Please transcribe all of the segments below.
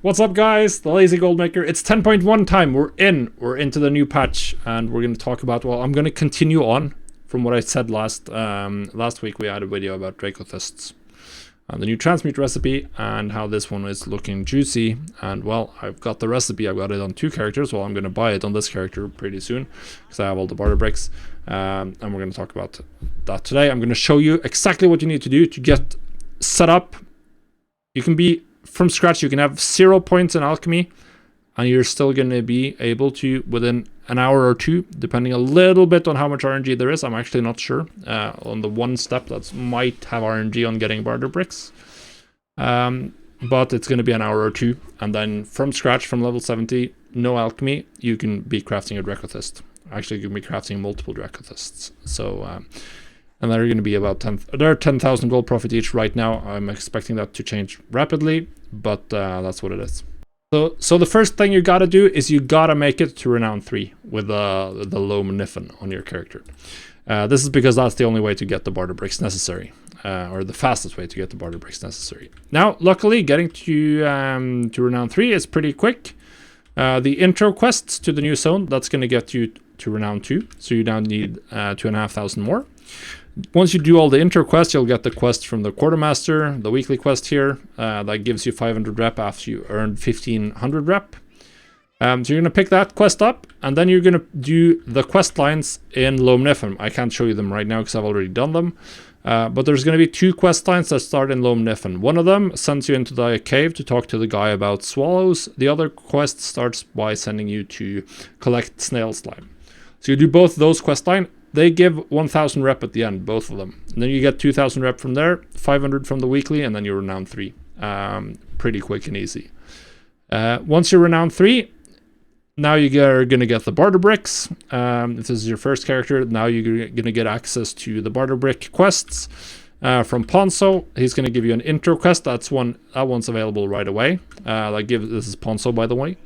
What's up, guys? The Lazy Goldmaker. It's 10.1 time. We're into the new patch, and we're going to talk about, well, I'm going to continue on from what I said last week. We had a video about Dracothysts and the new transmute recipe and how this one is looking juicy. And well, I've got the recipe. I've got it on 2 characters. Well, I'm going to buy it on this character pretty soon because I have all the barter bricks. And we're going to talk about that today. I'm going to show you exactly what you need to do to get set up. You can be from scratch. You can have 0 points in alchemy, and you're still going to be able to, within an hour or 2, depending a little bit on how much RNG there is. I'm actually not sure on the one step that might have RNG on getting barter bricks, but it's going to be an hour or 2, and then from scratch, from level 70, no alchemy, you can be crafting a Dracothyst. Actually, you can be crafting multiple Dracothysts. So and they're going to be about 10,000 gold profit each right now. I'm expecting that to change rapidly, but that's what it is. So the first thing you got to do is you got to make it to Renown 3 with the low Niffin on your character. This is because that's the only way to get the barter bricks necessary, or the fastest way to get the barter bricks necessary. Now, luckily, getting to Renown 3 is pretty quick. The intro quests to the new zone, that's going to get you to Renown 2, so you now need 2,500 more. Once you do all the intro quests, you'll get the quest from the quartermaster, the weekly quest here, that gives you 500 rep after you earned 1,500 rep. So you're going to pick that quest up, and then you're going to do the quest lines in Loam Niffin. I can't show you them right now because I've already done them, but there's going to be 2 quest lines that start in Loam Niffin. One of them sends you into the cave to talk to the guy about swallows. The other quest starts by sending you to collect snail slime. So you do both those quest lines. They give 1,000 rep at the end, both of them. And then you get 2,000 rep from there, 500 from the weekly, and then you're Renown 3. Pretty quick and easy. Once you're Renown 3, now you're going to get the barter bricks. If this is your first character, now you're going to get access to the barter brick quests from Ponzo. He's going to give you an intro quest. That one's available right away. This is Ponzo, by the way.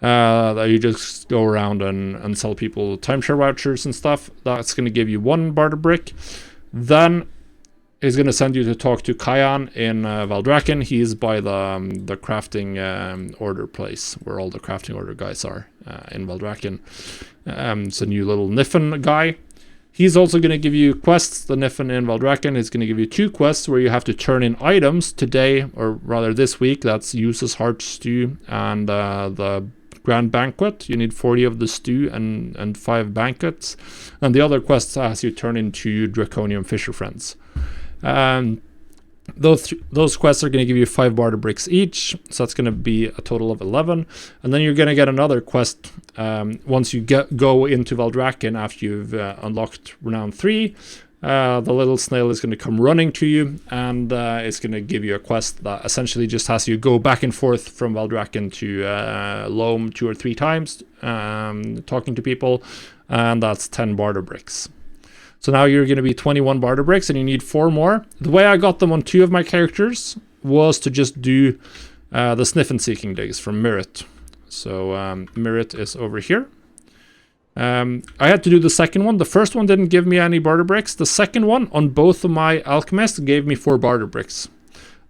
That you just go around and sell people timeshare vouchers and stuff. That's going to give you 1 barter brick. Then he's going to send you to talk to Kayan in Valdrakken. He's by the crafting order place where all the crafting order guys are in Valdrakken. It's a new little Niffin guy. He's also going to give you quests. The Niffin in Valdrakken is going to give you 2 quests where you have to turn in items today, or rather this week. That's Use's Heart Stew and the Grand Banquet. You need 40 of the stew and 5 banquets. And the other quests as you turn into Draconium Fisher Friends. Those quests are going to give you 5 barter bricks each. So that's going to be a total of 11. And then you're going to get another quest once you go into Valdrakken after you've unlocked Renown 3. The little snail is going to come running to you, and it's going to give you a quest that essentially just has you go back and forth from Valdrakken to Loam 2 or 3 times, talking to people, and that's 10 barter bricks. So now you're going to be 21 barter bricks, and you need 4 more. The way I got them on 2 of my characters was to just do the Sniff and Seeking digs from Mirrit. So Mirrit is over here. I had to do the second one. The first one didn't give me any barter bricks. The second one on both of my alchemists gave me 4 barter bricks.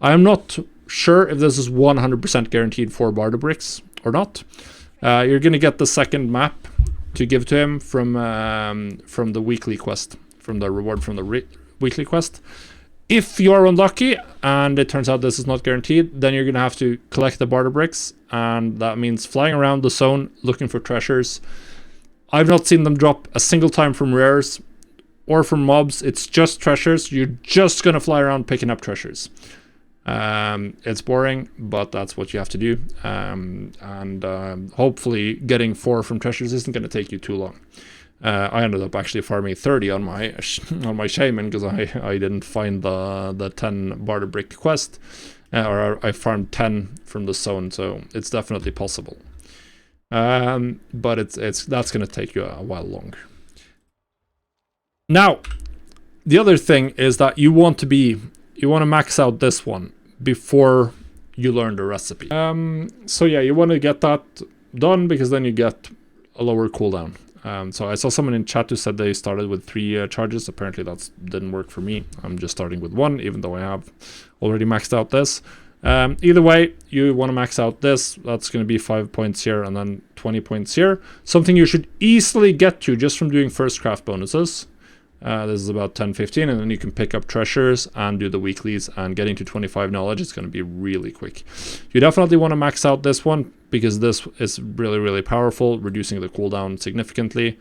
I am not sure if this is 100% guaranteed 4 barter bricks or not. You're going to get the second map to give to him from the weekly quest, from the reward from the weekly quest. If you are unlucky and it turns out this is not guaranteed, then you're going to have to collect the barter bricks, and that means flying around the zone looking for treasures. I've not seen them drop a single time from rares or from mobs. It's just treasures. You're just going to fly around picking up treasures. It's boring, but that's what you have to do. Hopefully getting 4 from treasures isn't going to take you too long. I ended up actually farming 30 on my shaman because I didn't find the 10 barter brick quest. Or I farmed 10 from the zone, so it's definitely possible. But that's going to take you a while longer. Now, the other thing is that you want to max out this one before you learn the recipe. So yeah, you want to get that done because then you get a lower cooldown. So I saw someone in chat who said they started with 3 charges. Apparently that didn't work for me. I'm just starting with 1, even though I have already maxed out this. Either way, you want to max out this. That's going to be 5 points here and then 20 points here. Something you should easily get to just from doing first craft bonuses. This is about 10-15, and then you can pick up treasures and do the weeklies, and getting to 25 knowledge is going to be really quick. You definitely want to max out this one because this is really, really powerful, reducing the cooldown significantly.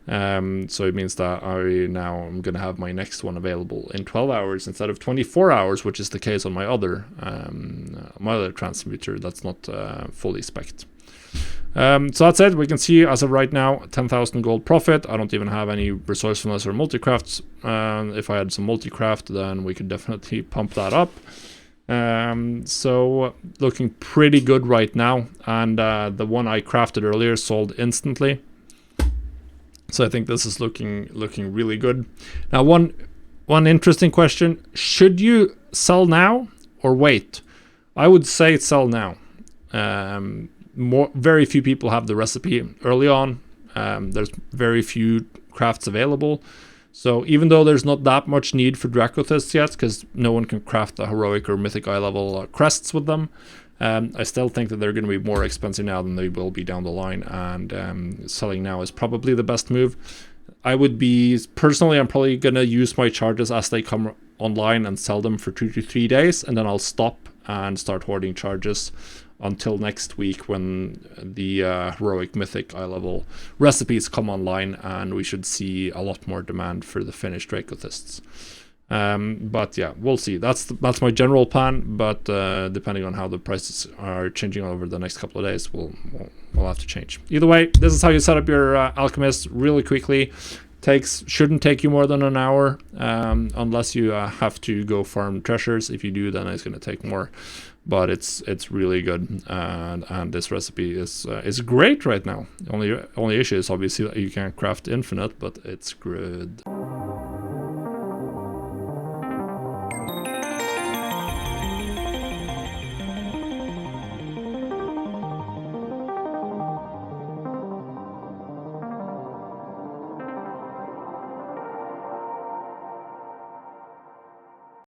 So it means that I'm going to have my next one available in 12 hours instead of 24 hours, which is the case on my other transmuter that's not fully spec'd. So that's it. We can see as of right now 10,000 gold profit. I don't even have any resourcefulness or multicrafts. If I had some multicraft, then we could definitely pump that up. So looking pretty good right now, and the one I crafted earlier sold instantly. So I think this is looking really good. Now one interesting question: should you sell now or wait? I would say sell now. Very few people have the recipe early on. There's very few crafts available. So even though there's not that much need for Dracothysts yet, because no one can craft the heroic or mythic eye level crests with them, I still think that they're going to be more expensive now than they will be down the line, and selling now is probably the best move. I'm probably going to use my charges as they come online and sell them for 2 to 3 days, and then I'll stop and start hoarding charges until next week when the heroic mythic eye level recipes come online, and we should see a lot more demand for the finished Dracothysts. But yeah, we'll see. That's my general plan, but depending on how the prices are changing over the next couple of days, we'll have to change. Either way, this is how you set up your alchemist really quickly. Shouldn't take you more than an hour, unless you have to go farm treasures. If you do, then it's going to take more. But it's really good, and this recipe is great right now. Only issue is obviously that you can't craft infinite, but it's good.